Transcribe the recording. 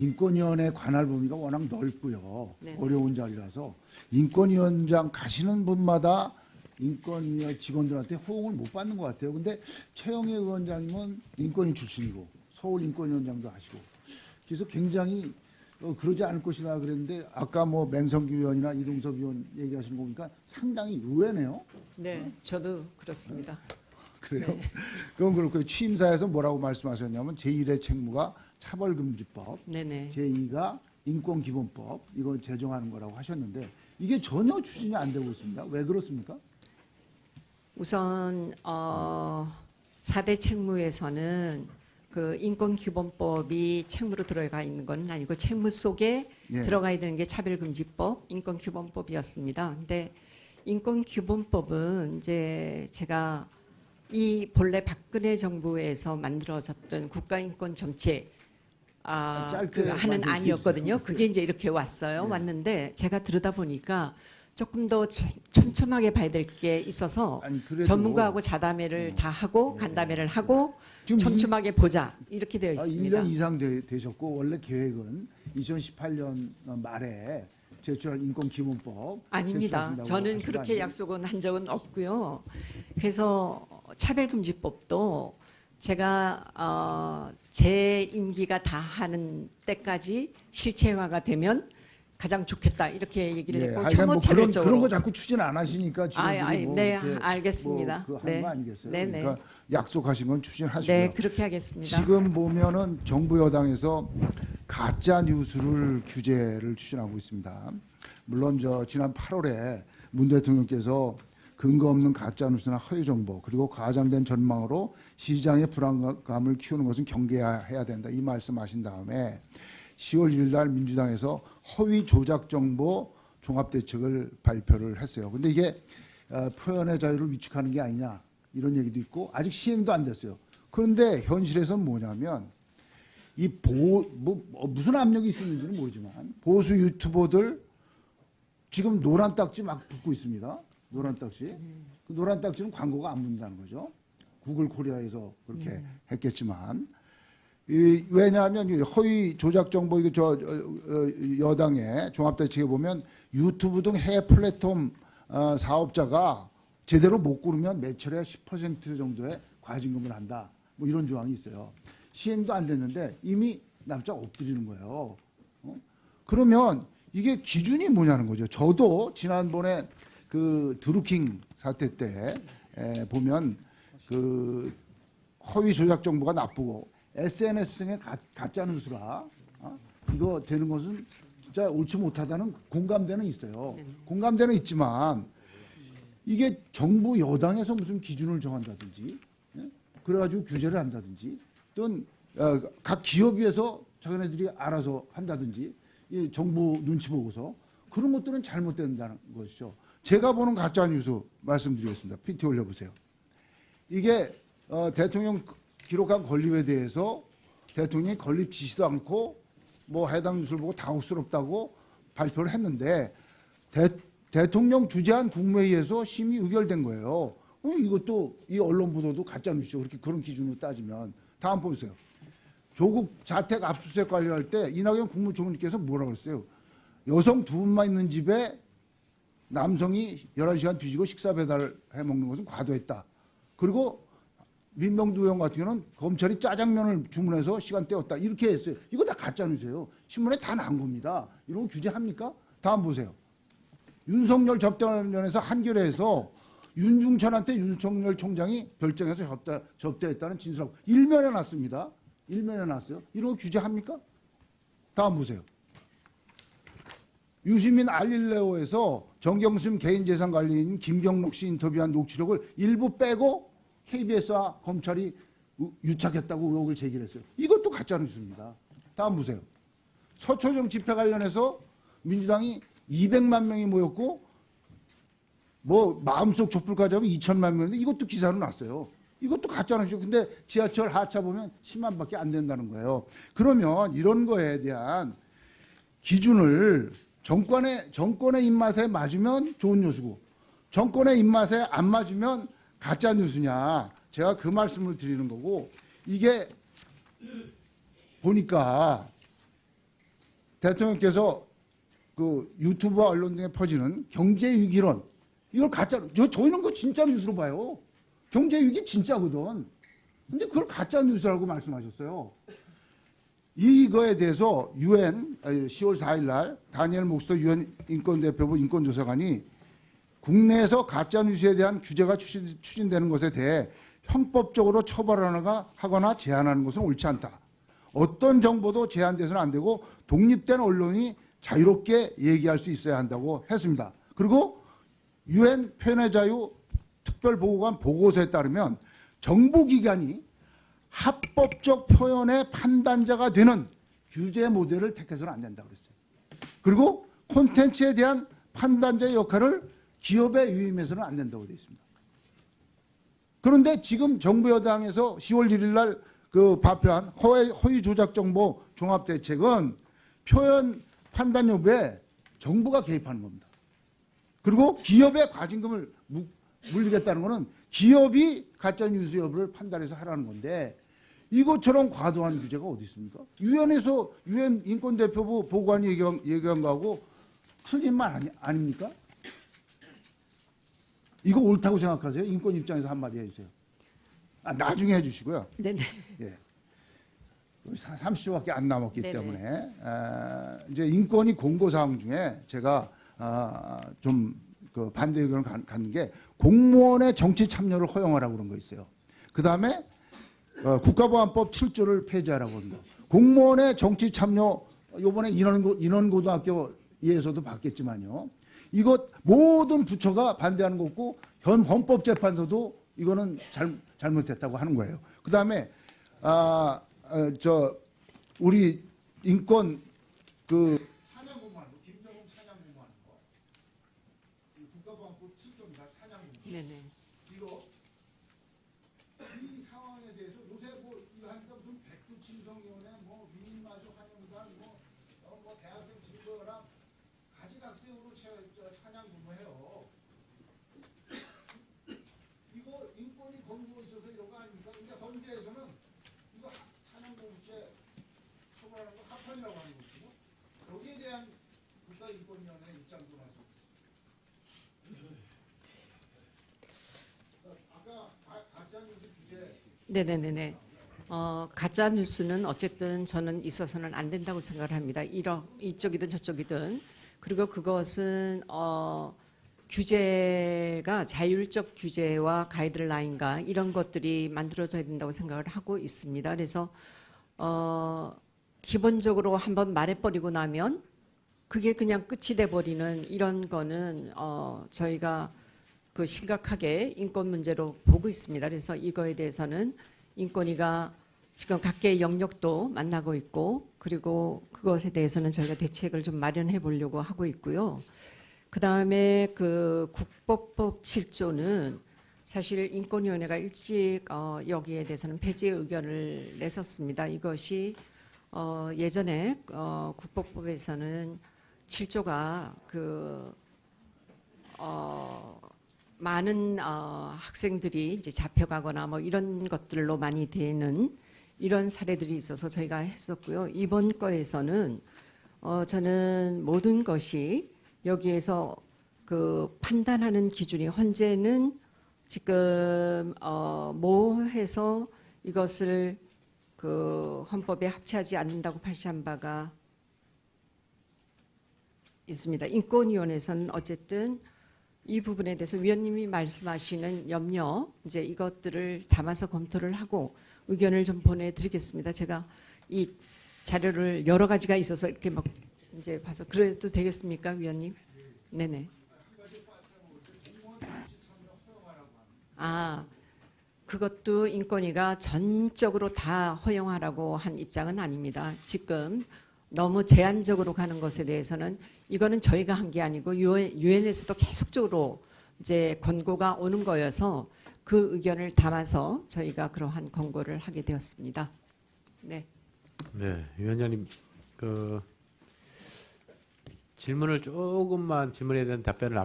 인권위원회 관할 범위가 워낙 넓고요. 네. 어려운 자리라서 인권위원장 가시는 분마다 인권위원 직원들한테 호응을 못 받는 것 같아요. 근데 최영애 위원장님은 인권위 출신이고 서울 인권위원장도 하시고 그래서 굉장히 그러지 않을 것이다 그랬는데 아까 뭐 맹성규 의원이나 이동섭 의원 얘기하시는 거 보니까 상당히 의외네요. 네, 저도 그렇습니다. 그래요? 네. 그건 그렇고요. 취임사에서 뭐라고 말씀하셨냐면 제1의 책무가 차별금지법, 네네. 제2가 인권기본법 이걸 제정하는 거라고 하셨는데 이게 전혀 추진이 안 되고 있습니다. 왜 그렇습니까? 우선 4대 책무에서는 그 인권기본법이 책무로 들어가 있는 건 아니고 책무 속에 예. 들어가야 되는 게 차별금지법, 인권기본법이었습니다. 근데 인권기본법은 이제 제가 이 본래 박근혜 정부에서 만들어졌던 국가인권정책 짧게 하는 말씀 안이었거든요. 주세요. 그게 이제 이렇게 왔어요. 네. 왔는데 제가 들여다 보니까 조금 더 촘촘하게 봐야 될 게 있어서 아니, 그래도 전문가하고 자담회를 다 하고 간담회를 하고 촘촘하게 보자 이렇게 되어 있습니다. 1년 이상 되셨고 원래 계획은 2018년 말에 제출한 인권기본법 아닙니다. 제출하신다고 저는 하신 거 그렇게 아니에요? 약속은 한 적은 없고요. 그래서 차별금지법도 제가 제 임기가 다 하는 때까지 실체화가 되면 가장 좋겠다 이렇게 얘기를 했고 하여간 뭐 혐오차별적으로 그런 거 자꾸 추진 안 하시니까 지금 뭐 네, 이렇게 알겠습니다. 뭐 네. 거 아니겠어요? 네네. 그러니까 약속하신 건 추진하시고요. 네, 그렇게 하겠습니다. 지금 보면은 정부 여당에서 가짜 뉴스를 규제를 추진하고 있습니다. 물론 지난 8월에 문 대통령께서 근거 없는 가짜 뉴스나 허위 정보 그리고 과장된 전망으로 시장의 불안감을 키우는 것은 경계해야 된다 이 말씀하신 다음에 10월 1일 날 민주당에서 허위 조작 정보 종합 대책을 발표를 했어요. 근데 이게 표현의 자유를 위축하는 게 아니냐 이런 얘기도 있고 아직 시행도 안 됐어요. 그런데 현실에서는 뭐냐면 무슨 압력이 있었는지는 모르지만 보수 유튜버들 지금 노란 딱지 막 붙고 있습니다. 노란 딱지. 그 노란 딱지는 광고가 안 붙는다는 거죠. 구글 코리아에서 그렇게 했겠지만 왜냐하면 허위 조작 정보 여당의 종합대책에 보면 유튜브 등 해외 플랫폼 사업자가 제대로 못 고르면 매출의 10% 정도의 과징금을 한다. 뭐 이런 조항이 있어요. 시행도 안 됐는데 이미 납작 엎드리는 거예요. 그러면 이게 기준이 뭐냐는 거죠. 저도 지난번에 그 드루킹 사태 때 보면 그 허위 조작 정보가 나쁘고 SNS상의 가짜 뉴스가 이거 되는 것은 진짜 옳지 못하다는 공감대는 있어요. 공감대는 있지만 이게 정부 여당에서 무슨 기준을 정한다든지 그래가지고 규제를 한다든지 또는 각 기업위에서 자기네들이 알아서 한다든지 이 정부 눈치 보고서 그런 것들은 잘못된다는 것이죠. 제가 보는 가짜 뉴스 말씀드리겠습니다. PT 올려보세요. 이게 대통령 기록한 건립에 대해서 대통령이 건립 지시도 않고 뭐 해당 뉴스를 보고 당혹스럽다고 발표를 했는데 대통령 주재한 국무회의에서 심의 의결된 거예요. 이것도 이 언론 보도도 가짜 뉴스죠. 그런 기준으로 따지면 다음 보세요. 조국 자택 압수수색 관리할 때 이낙연 국무총리께서 뭐라고 했어요? 여성 두 분만 있는 집에 남성이 11시간 뒤지고 식사 배달해 먹는 것은 과도했다. 그리고 민병두 의원 같은 경우는 검찰이 짜장면을 주문해서 시간 때웠다. 이렇게 했어요. 이거 다 가짜 뉴스예요. 신문에 다 나온 겁니다. 이런 거 규제합니까? 다음 보세요. 윤석열 접대관련해서 한겨레에서 윤중천한테 윤석열 총장이 별정해서 접대했다는 진술하고 일면에 났습니다. 일면에 났어요. 이런 거 규제합니까? 다음 보세요. 유시민 알릴레오에서 정경심 개인재산 관리인 김경록 씨 인터뷰한 녹취록을 일부 빼고 KBS와 검찰이 유착했다고 의혹을 제기했어요. 이것도 가짜 뉴스입니다. 다음 보세요. 서초정 집회 관련해서 민주당이 200만 명이 모였고 뭐 마음속 촛불까지 하면 2천만 명인데 이것도 기사로 났어요. 이것도 가짜 뉴스죠. 근데 지하철 하차 보면 10만밖에 안 된다는 거예요. 그러면 이런 거에 대한 기준을 정권의 입맛에 맞으면 좋은 뉴스고 정권의 입맛에 안 맞으면 가짜 뉴스냐. 제가 그 말씀을 드리는 거고 이게 보니까 대통령께서 그 유튜브와 언론 등에 퍼지는 경제 위기론 이걸 가짜 저희는 그 진짜 뉴스로 봐요. 경제 위기 진짜거든. 근데 그걸 가짜 뉴스라고 말씀하셨어요. 이거에 대해서 유엔 10월 4일 날 다니엘 목스터 유엔 인권대표부 인권조사관이 국내에서 가짜 뉴스에 대한 규제가 추진되는 것에 대해 형법적으로 처벌하거나 제한하는 것은 옳지 않다. 어떤 정보도 제한돼서는 안 되고 독립된 언론이 자유롭게 얘기할 수 있어야 한다고 했습니다. 그리고 유엔 표현의 자유 특별보고관 보고서에 따르면 정부기관이 합법적 표현의 판단자가 되는 규제 모델을 택해서는 안 된다고 그랬어요. 그리고 콘텐츠에 대한 판단자의 역할을 기업에 위임해서는 안 된다고 되어 있습니다. 그런데 지금 정부 여당에서 10월 1일 날 그 발표한 허위 조작 정보 종합 대책은 표현 판단 여부에 정부가 개입하는 겁니다. 그리고 기업의 과징금을 물리겠다는 것은 기업이 가짜 뉴스 여부를 판단해서 하라는 건데 이것처럼 과도한 규제가 어디 있습니까? 유엔에서 유엔 인권대표부 보고관이 얘기한 거하고 틀린 말 아닙니까? 이거 옳다고 생각하세요? 인권 입장에서 한마디 해주세요. 나중에 해주시고요. 네네. 예. 30초밖에 안 남았기 네네. 때문에 이제 인권위 공고사항 중에 제가 좀 그 반대 의견을 갖는 게 공무원의 정치 참여를 허용하라고 그런 거 있어요. 그 다음에 국가보안법 7조를 폐지하라고 합니다. 공무원의 정치 참여 이번에 인원고등학교에서도 봤겠지만요. 이것 모든 부처가 반대하는 거고 현 헌법재판소도 이거는 잘못했다고 하는 거예요. 그 다음에 우리 인권 그 사냥 공무하는 거, 김정은 사냥 공무하는 거, 국가보안법 7조입니다. 사냥 공무. 네네. 이거 이 상황에 대해서 요새 뭐 이거 하니까 무슨 백두침성위원회, 뭐 위인마저 환영단, 뭐 대학생 증거나 가지각색으로 찬양 공부해요. 이거 인권이 권고가 있어서 이런 거 아닙니까? 근데 헌재에서는 이거 찬양 공부죄 처벌하는 거 합헌이라고 하는 거거든요. 여기에 대한 국가인권위원회 입장도 나서. 아까 가짜뉴스 주제. 네네네네. 가짜 뉴스는 어쨌든 저는 있어서는 안 된다고 생각을 합니다. 이쪽이든 저쪽이든. 그리고 그것은 규제가 자율적 규제와 가이드라인과 이런 것들이 만들어져야 된다고 생각을 하고 있습니다. 그래서 기본적으로 한번 말해버리고 나면 그게 그냥 끝이 돼버리는 이런 거는 저희가 그 심각하게 인권 문제로 보고 있습니다. 그래서 이거에 대해서는 인권위가 지금 각계의 영역도 만나고 있고 그리고 그것에 대해서는 저희가 대책을 좀 마련해 보려고 하고 있고요. 그다음에 그 국법법 7조는 사실 인권위원회가 일찍 여기에 대해서는 폐지 의견을 냈었습니다. 이것이 예전에 국법법에서는 7조가 그 많은 학생들이 이제 잡혀가거나 뭐 이런 것들로 많이 되는 이런 사례들이 있어서 저희가 했었고요. 이번 거에서는 저는 모든 것이 여기에서 그 판단하는 기준이 헌재는 지금 모해서 이것을 그 헌법에 합치하지 않는다고 발시한 바가 있습니다. 인권위원회에서는 어쨌든 이 부분에 대해서 위원님이 말씀하시는 염려 이제 이것들을 담아서 검토를 하고 의견을 좀 보내드리겠습니다. 제가 이 자료를 여러 가지가 있어서 이렇게 막 이제 봐서 그래도 되겠습니까, 위원님? 네네. 그것도 인권위가 전적으로 다 허용하라고 한 입장은 아닙니다. 지금 너무 제한적으로 가는 것에 대해서는 이거는 저희가 한 게 아니고 유엔에서도 계속적으로 이제 권고가 오는 거여서 그 의견을 담아서 저희가 그러한 권고를 하게 되었습니다. 네. 네, 위원장님 그 질문에 대한 답변을